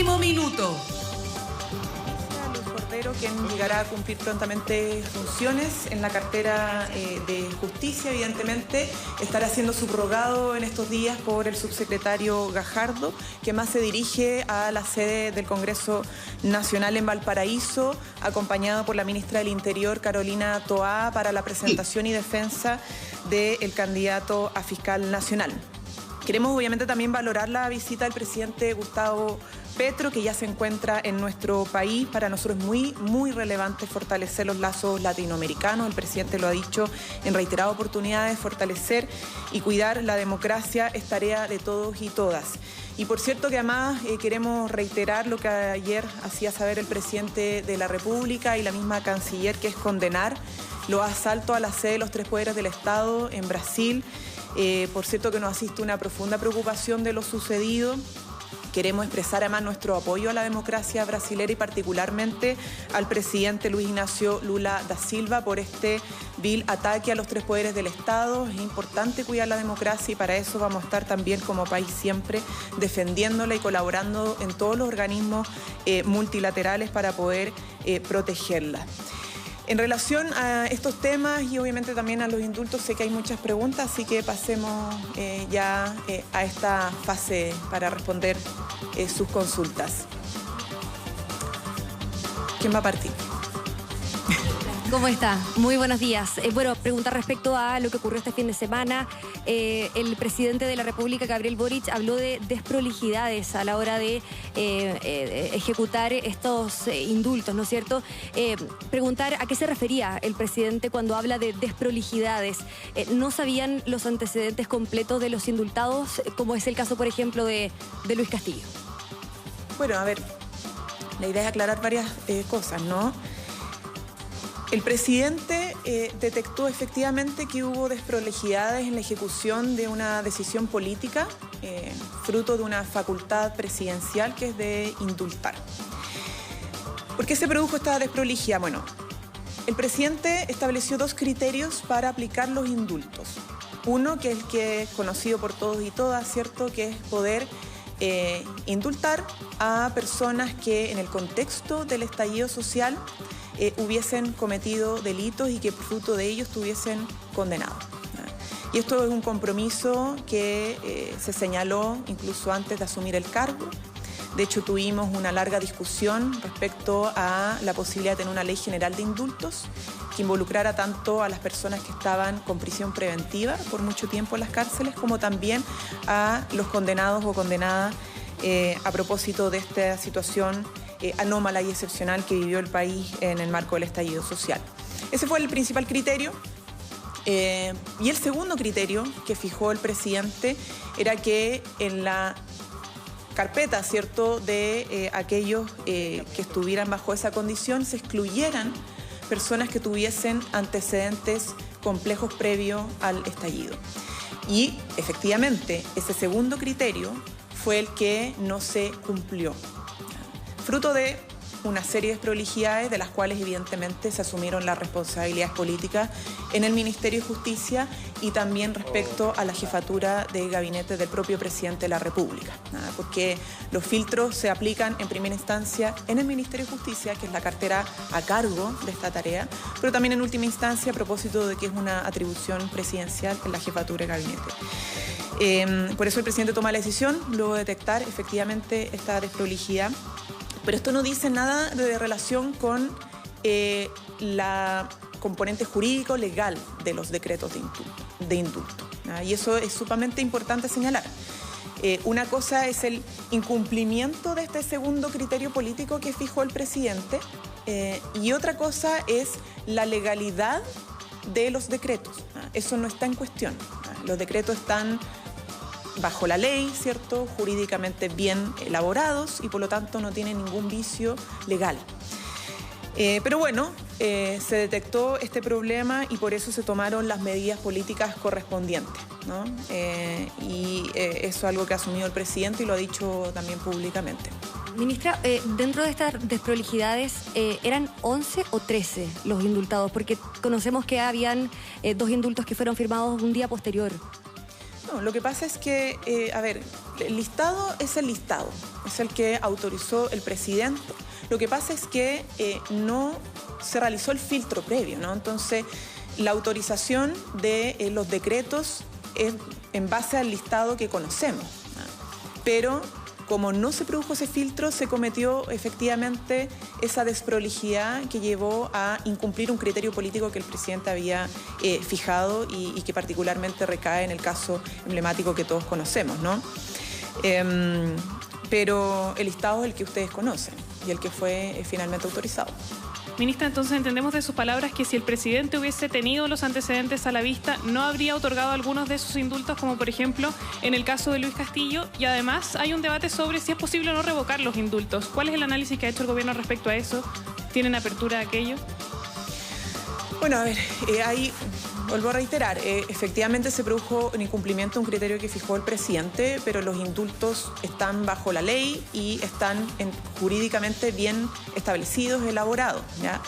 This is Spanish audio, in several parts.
Último minuto. Luis Cordero, quien llegará a cumplir prontamente funciones en la cartera de Justicia, evidentemente, estará siendo subrogado en estos días por el subsecretario Gajardo, que más se dirige a la sede del Congreso Nacional en Valparaíso, acompañado por la ministra del Interior, Carolina Toá, para la presentación y defensa del candidato a fiscal nacional. Queremos obviamente también valorar la visita del presidente Gustavo Petro, que ya se encuentra en nuestro país. Para nosotros es muy relevante fortalecer los lazos latinoamericanos. El presidente lo ha dicho en reiteradas oportunidades, fortalecer y cuidar la democracia es tarea de todos y todas. Y por cierto que además queremos reiterar lo que ayer hacía saber el presidente de la República y la misma canciller, que es condenar los asaltos a la sede de los tres poderes del Estado en Brasil. Por cierto que nos asiste una profunda preocupación de lo sucedido. Queremos expresar además nuestro apoyo a la democracia brasilera y particularmente al presidente Luis Ignacio Lula da Silva por este vil ataque a los tres poderes del Estado. Es importante cuidar la democracia y para eso vamos a estar también como país siempre defendiéndola y colaborando en todos los organismos multilaterales para poder protegerla. En relación a estos temas y obviamente también a los indultos, sé que hay muchas preguntas, así que pasemos ya a esta fase para responder sus consultas. ¿Quién va a partir? ¿Cómo está? Muy buenos días. Bueno, preguntar respecto a lo que ocurrió este fin de semana. El presidente de la República, Gabriel Boric, habló de desprolijidades a la hora de ejecutar estos indultos, ¿no es cierto? Preguntar a qué se refería el presidente cuando habla de desprolijidades. ¿No sabían los antecedentes completos de los indultados, como es el caso, por ejemplo, de Luis Castillo? Bueno, a ver, la idea es aclarar varias cosas, ¿no? El presidente detectó efectivamente que hubo desprolijidades en la ejecución de una decisión política, fruto de una facultad presidencial que es de indultar. ¿Por qué se produjo esta desprolijidad? Bueno, el presidente estableció dos criterios para aplicar los indultos. Uno, que es el que es conocido por todos y todas, ¿cierto?, que es poder indultar a personas que en el contexto del estallido social hubiesen cometido delitos y que fruto de ellos estuviesen condenados. Y esto es un compromiso que se señaló incluso antes de asumir el cargo. De hecho, tuvimos una larga discusión respecto a la posibilidad de tener una ley general de indultos que involucrara tanto a las personas que estaban con prisión preventiva por mucho tiempo en las cárceles, como también a los condenados o condenadas a propósito de esta situación anómala y excepcional que vivió el país en el marco del estallido social. Ese fue el principal criterio. Y el segundo criterio que fijó el presidente era que en la carpeta, ¿cierto?, de aquellos que estuvieran bajo esa condición se excluyeran personas que tuviesen antecedentes complejos previos al estallido. Y efectivamente ese segundo criterio fue el que no se cumplió, fruto de una serie de desprolijidades de las cuales evidentemente se asumieron las responsabilidades políticas en el Ministerio de Justicia y también respecto a la jefatura de gabinete del propio presidente de la República, porque los filtros se aplican en primera instancia en el Ministerio de Justicia, que es la cartera a cargo de esta tarea, pero también en última instancia a propósito de que es una atribución presidencial en la jefatura de gabinete. Por eso el presidente toma la decisión, luego de detectar efectivamente esta desprolijidad. Pero esto no dice nada de relación con la componente jurídico-legal de los decretos de indulto. Y eso es sumamente importante señalar. Una cosa es el incumplimiento de este segundo criterio político que fijó el presidente y otra cosa es la legalidad de los decretos. Eso no está en cuestión. Los decretos están bajo la ley, ¿cierto?, jurídicamente bien elaborados y por lo tanto no tienen ningún vicio legal. Pero bueno, se detectó este problema y por eso se tomaron las medidas políticas correspondientes, ¿no? Y eso es algo que ha asumido el presidente y lo ha dicho también públicamente. Ministra, dentro de estas desprolijidades, ¿eran 11 o 13 los indultados? Porque conocemos que habían 2 indultos que fueron firmados un día posterior. No, lo que pasa es que, el listado es el listado, es el que autorizó el presidente. Lo que pasa es que no se realizó el filtro previo, ¿no? Entonces, la autorización de los decretos es en base al listado que conocemos, ¿no? Pero como no se produjo ese filtro, se cometió efectivamente esa desprolijidad que llevó a incumplir un criterio político que el presidente había fijado y que particularmente recae en el caso emblemático que todos conocemos, ¿no? Pero el listado es el que ustedes conocen y el que fue finalmente autorizado. Ministra, entonces entendemos de sus palabras que si el presidente hubiese tenido los antecedentes a la vista, no habría otorgado algunos de sus indultos, como por ejemplo en el caso de Luis Castillo, y además hay un debate sobre si es posible o no revocar los indultos. ¿Cuál es el análisis que ha hecho el gobierno respecto a eso? ¿Tienen apertura a aquello? Bueno, ahí vuelvo a reiterar, efectivamente se produjo un incumplimiento de un criterio que fijó el presidente, pero los indultos están bajo la ley y están jurídicamente bien establecidos, elaborados, ¿ya?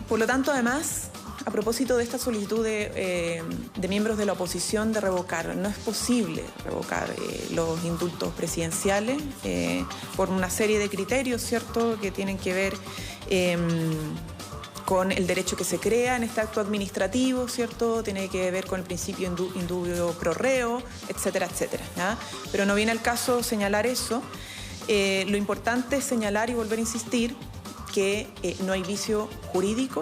Por lo tanto, además, a propósito de esta solicitud de miembros de la oposición de revocar, no es posible revocar los indultos presidenciales por una serie de criterios, ¿cierto?, que tienen que ver con el derecho que se crea en este acto administrativo, ¿cierto? Tiene que ver con el principio indubio pro reo, etcétera, etcétera, ¿ya? Pero no viene al caso señalar eso. Lo importante es señalar y volver a insistir que no hay vicio jurídico,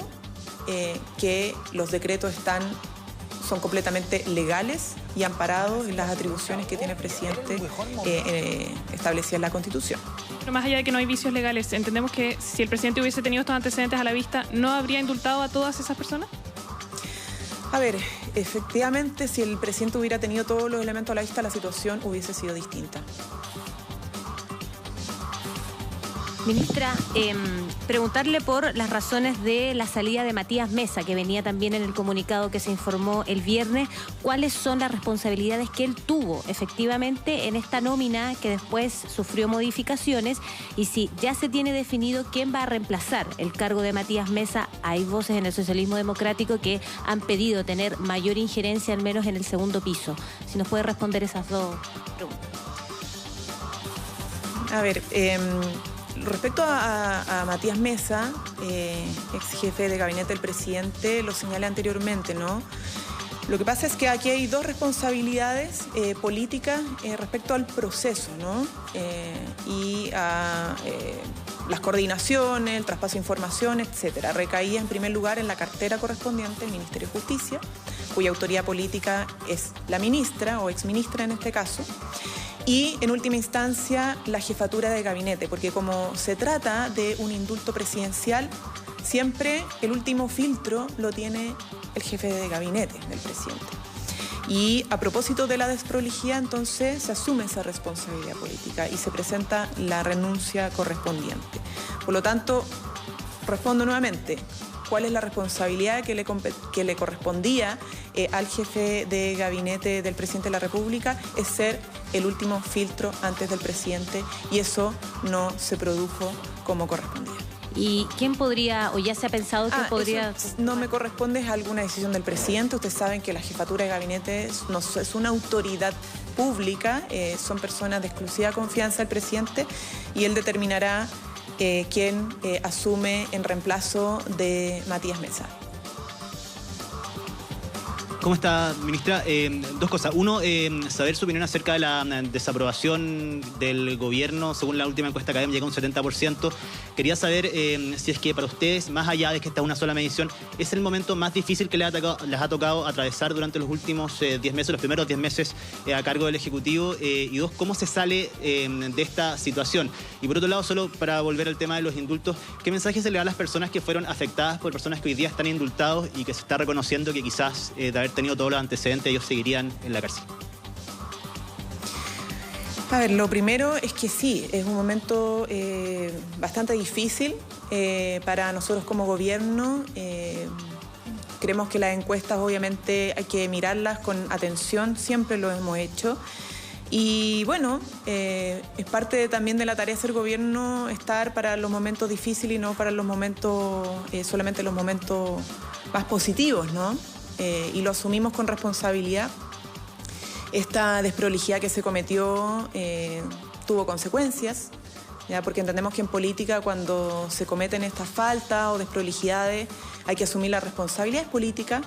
que los decretos son completamente legales y amparados en las atribuciones que tiene el presidente establecidas en la Constitución. Pero más allá de que no hay vicios legales, ¿entendemos que si el presidente hubiese tenido estos antecedentes a la vista, no habría indultado a todas esas personas? A ver, efectivamente, si el presidente hubiera tenido todos los elementos a la vista, la situación hubiese sido distinta. Ministra, preguntarle por las razones de la salida de Matías Mesa, que venía también en el comunicado que se informó el viernes. ¿Cuáles son las responsabilidades que él tuvo efectivamente en esta nómina que después sufrió modificaciones? Y si ya se tiene definido quién va a reemplazar el cargo de Matías Mesa, hay voces en el socialismo democrático que han pedido tener mayor injerencia, al menos en el segundo piso. Si nos puede responder esas dos preguntas. A ver, respecto a Matías Mesa, ex jefe de gabinete del presidente, lo señalé anteriormente, ¿no? Lo que pasa es que aquí hay dos responsabilidades políticas respecto al proceso, ¿no? Y a las coordinaciones, el traspaso de información, etcétera. Recaía en primer lugar en la cartera correspondiente del Ministerio de Justicia, cuya autoridad política es la ministra o exministra en este caso. Y, en última instancia, la jefatura de gabinete, porque como se trata de un indulto presidencial, siempre el último filtro lo tiene el jefe de gabinete del presidente. Y a propósito de la desprolijidad, entonces, se asume esa responsabilidad política y se presenta la renuncia correspondiente. Por lo tanto, respondo nuevamente. ¿Cuál es la responsabilidad que le correspondía al jefe de gabinete del presidente de la República? Es ser el último filtro antes del presidente, y eso no se produjo como correspondía. ¿Y quién podría, o ya se ha pensado que podría...? No me corresponde, es alguna decisión del presidente. Ustedes saben que la jefatura de gabinete es una autoridad pública, son personas de exclusiva confianza del presidente, y él determinará quién asume en reemplazo de Matías Mesa. ¿Cómo está, ministra? Dos cosas. Uno, saber su opinión acerca de la desaprobación del gobierno. Según la última encuesta académica, llega a un 70%. Quería saber si es que para ustedes, más allá de que esta es una sola medición, es el momento más difícil que les ha tocado atravesar durante los últimos 10 meses, los primeros 10 meses a cargo del Ejecutivo. Y dos, ¿cómo se sale de esta situación? Y por otro lado, solo para volver al tema de los indultos, ¿qué mensaje se le da a las personas que fueron afectadas por personas que hoy día están indultados y que se está reconociendo que quizás de haber tenido todos los antecedentes ellos seguirían en la cárcel? A ver, lo primero es que sí, es un momento bastante difícil para nosotros como gobierno. Creemos que las encuestas obviamente hay que mirarlas con atención, siempre lo hemos hecho. Y bueno, es parte también de la tarea de ser gobierno estar para los momentos difíciles y no para los momentos, solamente los momentos más positivos, ¿no? Y lo asumimos con responsabilidad. Esta desprolijidad que se cometió tuvo consecuencias, ¿ya? Porque entendemos que en política cuando se cometen estas faltas o desprolijidades hay que asumir las responsabilidades políticas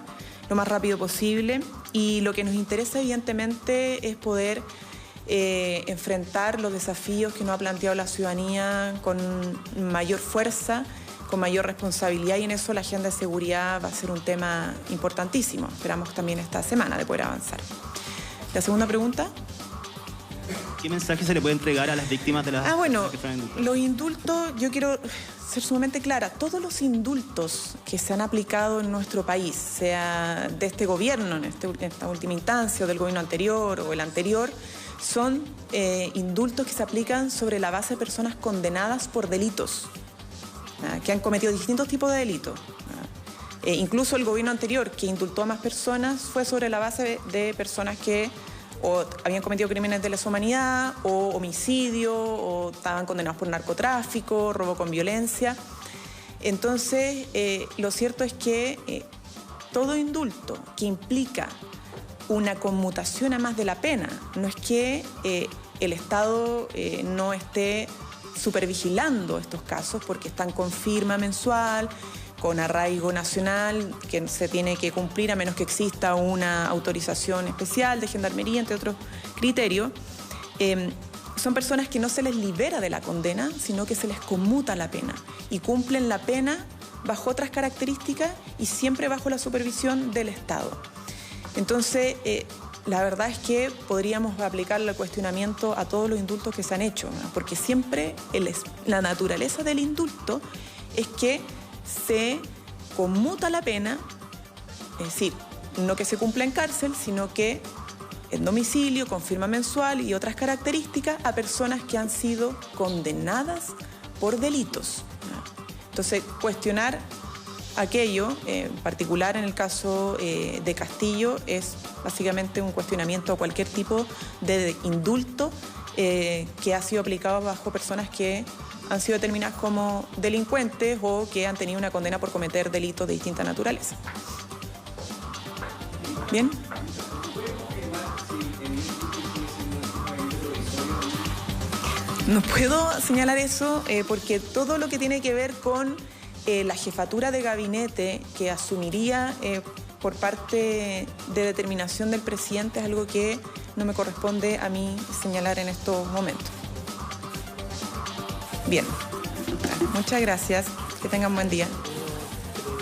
lo más rápido posible, y lo que nos interesa evidentemente es poder enfrentar los desafíos que nos ha planteado la ciudadanía con mayor fuerza, con mayor responsabilidad, y en eso la agenda de seguridad va a ser un tema importantísimo. Esperamos también esta semana de poder avanzar. La segunda pregunta. ¿Qué mensaje se le puede entregar a las víctimas de las... Bueno, los indultos, yo quiero ser sumamente clara, todos los indultos que se han aplicado en nuestro país, sea de este gobierno, en esta última instancia, o del gobierno anterior o el anterior, son indultos que se aplican sobre la base de personas condenadas por delitos, que han cometido distintos tipos de delitos. Incluso el gobierno anterior, que indultó a más personas, fue sobre la base de personas que o habían cometido crímenes de lesa humanidad, o homicidio, o estaban condenados por narcotráfico, robo con violencia. Entonces, lo cierto es que todo indulto que implica una conmutación a más de la pena, no es que el Estado no esté supervigilando estos casos, porque están con firma mensual, con arraigo nacional, que se tiene que cumplir a menos que exista una autorización especial de gendarmería, entre otros criterios. Son personas que no se les libera de la condena, sino que se les conmuta la pena, y cumplen la pena bajo otras características y siempre bajo la supervisión del Estado. Entonces, la verdad es que podríamos aplicarle el cuestionamiento a todos los indultos que se han hecho, ¿no? Porque siempre la naturaleza del indulto es que se conmuta la pena, es decir, no que se cumpla en cárcel, sino que en domicilio, con firma mensual y otras características, a personas que han sido condenadas por delitos. Entonces, cuestionar aquello, en particular en el caso de Castillo, es básicamente un cuestionamiento a cualquier tipo de indulto que ha sido aplicado bajo personas que han sido determinadas como delincuentes o que han tenido una condena por cometer delitos de distinta naturaleza. ¿Bien? No puedo señalar eso porque todo lo que tiene que ver con la jefatura de gabinete que asumiría por parte de determinación del presidente es algo que no me corresponde a mí señalar en estos momentos. Bien, muchas gracias, que tengan buen día.